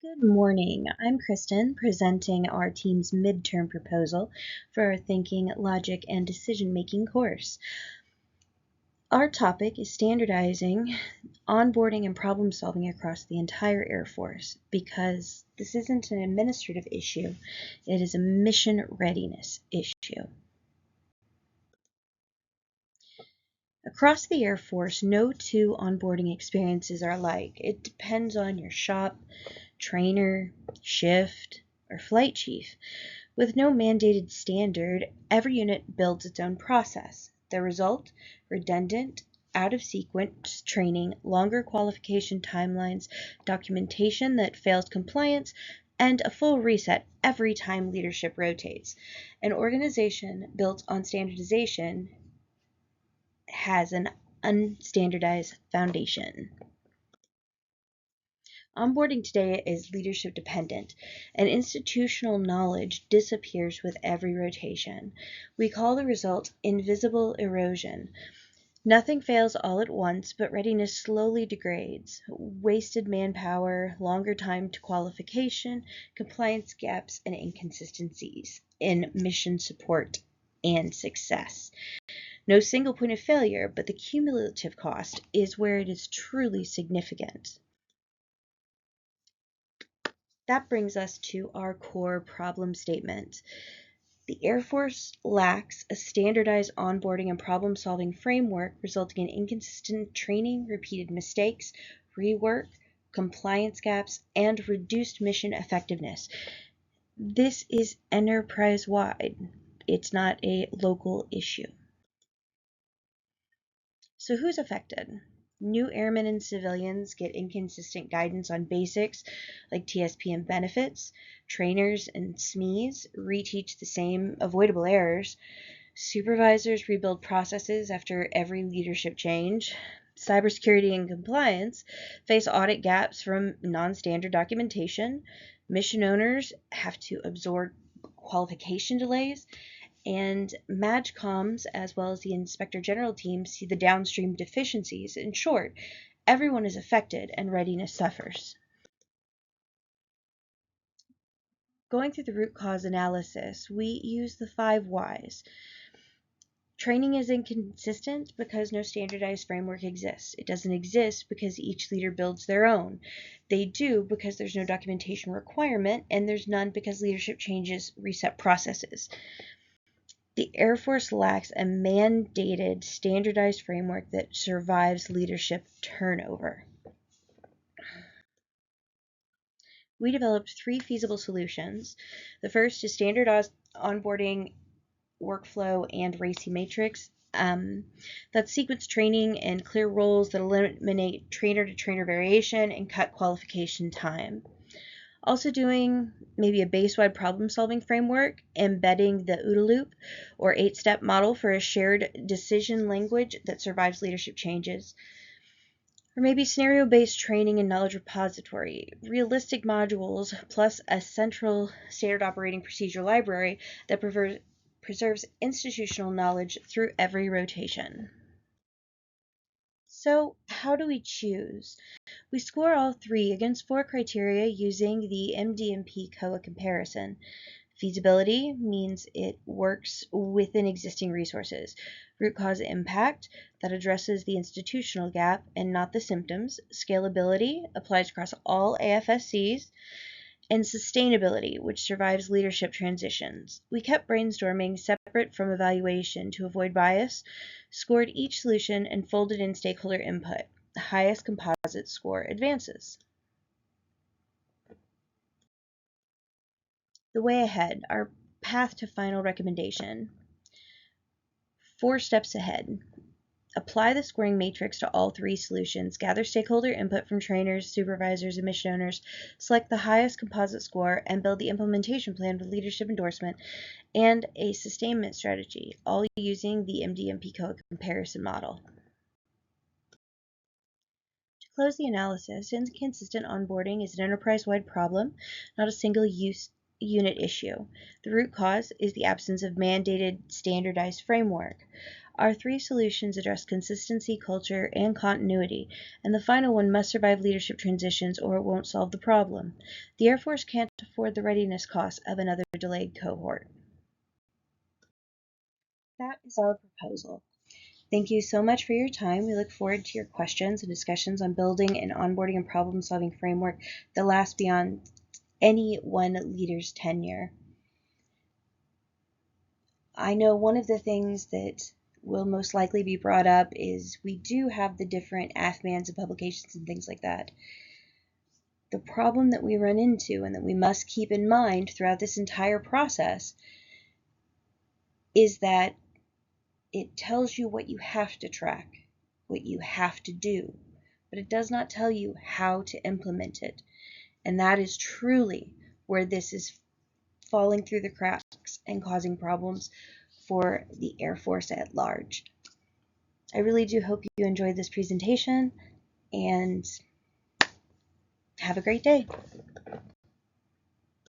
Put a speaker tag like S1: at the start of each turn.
S1: Good morning. I'm Kristen, presenting our team's midterm proposal for our Thinking, Logic, and Decision-Making course. Our topic is standardizing, onboarding, and problem-solving across the entire Air Force because this isn't an administrative issue, it is a mission readiness issue. Across the Air Force, no two onboarding experiences are alike. It depends on your shop, trainer, shift, or flight chief. With no mandated standard, every unit builds its own process. The result? Redundant, out-of-sequence training, longer qualification timelines, documentation that fails compliance, and a full reset every time leadership rotates. An organization built on standardization has an unstandardized foundation. Onboarding today is leadership dependent, and institutional knowledge disappears with every rotation. We call the result invisible erosion. Nothing fails all at once, but readiness slowly degrades. Wasted manpower, longer time to qualification, compliance gaps, and inconsistencies in mission support and success. No single point of failure, but the cumulative cost is where it is truly significant. That brings us to our core problem statement. The Air Force lacks a standardized onboarding and problem-solving framework, resulting in inconsistent training, repeated mistakes, rework, compliance gaps, and reduced mission effectiveness. This is enterprise-wide. It's not a local issue. So who's affected? New airmen and civilians get inconsistent guidance on basics like TSP and benefits. Trainers and SMEs reteach the same avoidable errors. Supervisors rebuild processes after every leadership change. Cybersecurity and compliance face audit gaps from non-standard documentation. Mission owners have to absorb qualification delays. And MAGCOMs, as well as the Inspector General team, see the downstream deficiencies. In short, everyone is affected and readiness suffers. Going through the root cause analysis, we use the 5 whys. Training is inconsistent because no standardized framework exists. It doesn't exist because each leader builds their own. They do because there's no documentation requirement, and there's none because leadership changes reset processes. The Air Force lacks a mandated, standardized framework that survives leadership turnover. We developed 3 feasible solutions. The first is standardized onboarding workflow and RACI matrix. That's sequence training and clear roles that eliminate trainer-to-trainer variation and cut qualification time. Also doing maybe a base-wide problem-solving framework, embedding the OODA loop or 8-step model for a shared decision language that survives leadership changes. Or maybe scenario-based training and knowledge repository, realistic modules plus a central standard operating procedure library that preserves institutional knowledge through every rotation. So how do we choose? We score all 3 against 4 criteria using the MDMP COA comparison. Feasibility means it works within existing resources. Root cause impact, that addresses the institutional gap and not the symptoms. Scalability applies across all AFSCs. And sustainability, which survives leadership transitions. We kept brainstorming separate from evaluation to avoid bias, scored each solution, and folded in stakeholder input. The highest composite score advances. The way ahead, our path to final recommendation. 4 steps ahead. Apply the scoring matrix to all 3 solutions, gather stakeholder input from trainers, supervisors, and mission owners, select the highest composite score, and build the implementation plan with leadership endorsement and a sustainment strategy, all using the MDMP COA comparison model. To close the analysis, inconsistent onboarding is an enterprise-wide problem, not a single-use unit issue. The root cause is the absence of mandated standardized framework. Our three solutions address consistency, culture, and continuity, and the final one must survive leadership transitions or it won't solve the problem. The Air Force can't afford the readiness costs of another delayed cohort. That is our proposal. Thank you so much for your time. We look forward to your questions and discussions on building an onboarding and problem-solving framework that lasts beyond any one leader's tenure. I know one of the things that will most likely be brought up is we do have the different AFMANs and publications and things like that. The problem that we run into and that we must keep in mind throughout this entire process is that it tells you what you have to track, what you have to do, but it does not tell you how to implement it. And that is truly where this is falling through the cracks and causing problems for the Air Force at large. I really do hope you enjoyed this presentation and have a great day.